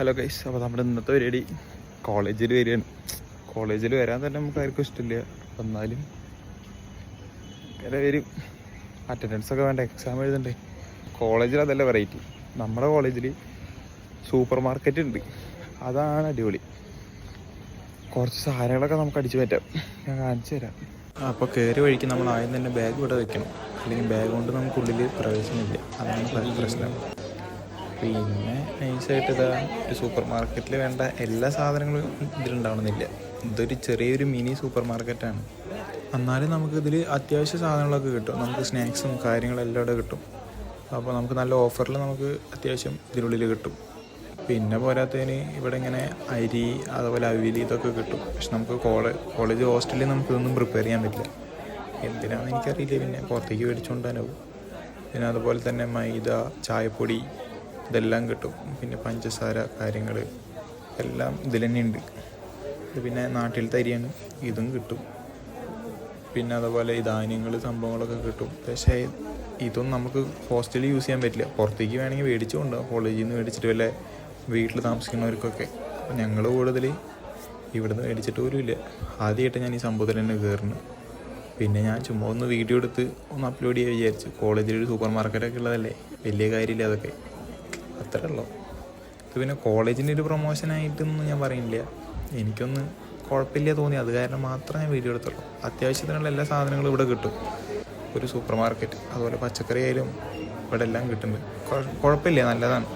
Hello guys, അപ്പോൾ നമ്മുടെ ഇന്നത്തെ പരിപാടി കോളേജിൽ വരികയാണ്. കോളേജിൽ വരാൻ തന്നെ നമുക്ക് ആർക്കും ഇഷ്ടമില്ല. എന്നാലും ഇങ്ങനെ വരും. അറ്റൻഡൻസ് ഒക്കെ വേണ്ട, എക്സാം എഴുതണ്ടേ. കോളേജിൽ അതല്ല വെറൈറ്റി. നമ്മുടെ കോളേജിൽ സൂപ്പർ മാർക്കറ്റ് ഉണ്ട്, അതാണ് അടിപൊളി. കുറച്ച് സാധനങ്ങളൊക്കെ നമുക്ക് അടിച്ചു പറ്റാം, ഞാൻ കാണിച്ചു തരാം. അപ്പോൾ കയറി വഴിക്ക് നമ്മൾ ആദ്യം തന്നെ ബാഗ് ഇവിടെ വെക്കണം, അല്ലെങ്കിൽ ബാഗ് കൊണ്ട് നമുക്കുള്ളിൽ പ്രവേശനമില്ല. അതാണ് പ്രശ്നം. പിന്നെ നൈസായിട്ട് ഇതാ ഒരു സൂപ്പർ മാർക്കറ്റിൽ വേണ്ട എല്ലാ സാധനങ്ങളും ഇതിലുണ്ടാവണമെന്നില്ല. ഇതൊരു ചെറിയൊരു മിനി സൂപ്പർ മാർക്കറ്റാണ്. എന്നാലും നമുക്കിതിൽ അത്യാവശ്യ സാധനങ്ങളൊക്കെ കിട്ടും. നമുക്ക് സ്നാക്സും കാര്യങ്ങളെല്ലാം ഇവിടെ കിട്ടും. അപ്പോൾ നമുക്ക് നല്ല ഓഫറിൽ നമുക്ക് അത്യാവശ്യം ഇതിനുള്ളിൽ കിട്ടും. പിന്നെ പോരാത്തതിന് ഇവിടെ ഇങ്ങനെ അരി, അതുപോലെ അവിയൽ ഇതൊക്കെ കിട്ടും. പക്ഷെ നമുക്ക് കോളേജ് ഹോസ്റ്റലിൽ നമുക്കിതൊന്നും പ്രിപ്പയർ ചെയ്യാൻ പറ്റില്ല. എന്തിനാണെന്ന് എനിക്കറിയില്ല. പിന്നെ പുറത്തേക്ക് മേടിച്ചുകൊണ്ടാനാവും. പിന്നെ അതുപോലെ തന്നെ മൈദ, ചായപ്പൊടി ഇതെല്ലാം കിട്ടും. പിന്നെ പഞ്ചസാര കാര്യങ്ങൾ എല്ലാം ഇതിൽ തന്നെ ഉണ്ട്. ഇത് പിന്നെ നാട്ടിലത്തെ അരിയാണ്, ഇതും കിട്ടും. പിന്നെ അതുപോലെ ഈ ധാന്യങ്ങൾ സംഭവങ്ങളൊക്കെ കിട്ടും. പക്ഷേ ഇതൊന്നും നമുക്ക് ഹോസ്റ്റലിൽ യൂസ് ചെയ്യാൻ പറ്റില്ല. പുറത്തേക്ക് വേണമെങ്കിൽ മേടിച്ചു കൊണ്ടുപോകാം, കോളേജിൽ നിന്ന് മേടിച്ചിട്ട് വല്ല വീട്ടിൽ താമസിക്കുന്നവർക്കൊക്കെ. അപ്പോൾ ഞങ്ങൾ കൂടുതൽ ഇവിടുന്ന് മേടിച്ചിട്ട് പോലും ഇല്ല. ആദ്യമായിട്ട് ഞാൻ ഈ സംഭവത്തിൽ തന്നെ കയറുന്നു. പിന്നെ ഞാൻ ചുമ്മാ ഒന്ന് വീഡിയോ എടുത്ത് ഒന്ന് അപ്ലോഡ് ചെയ്യാൻ വിചാരിച്ചു. കോളേജിലൊരു സൂപ്പർ മാർക്കറ്റൊക്കെ ഉള്ളതല്ലേ, വലിയ കാര്യമില്ല അതൊക്കെ, അത്രേ ഉള്ളൂ. ഇത് പിന്നെ കോളേജിൻ്റെ ഒരു പ്രൊമോഷനായിട്ടൊന്നും ഞാൻ പറയുന്നില്ല. എനിക്കൊന്ന് കുഴപ്പമില്ല തോന്നി, അത് കാരണം മാത്രമേ ഞാൻ വീഡിയോ എടുത്തുള്ളൂ. അത്യാവശ്യത്തിനുള്ള എല്ലാ സാധനങ്ങളും ഇവിടെ കിട്ടും. ഒരു സൂപ്പർ മാർക്കറ്റ്, അതുപോലെ പച്ചക്കറി ആയാലും ഇവിടെ എല്ലാം കിട്ടുന്നുണ്ട്. കുഴപ്പമില്ല, നല്ലതാണ്.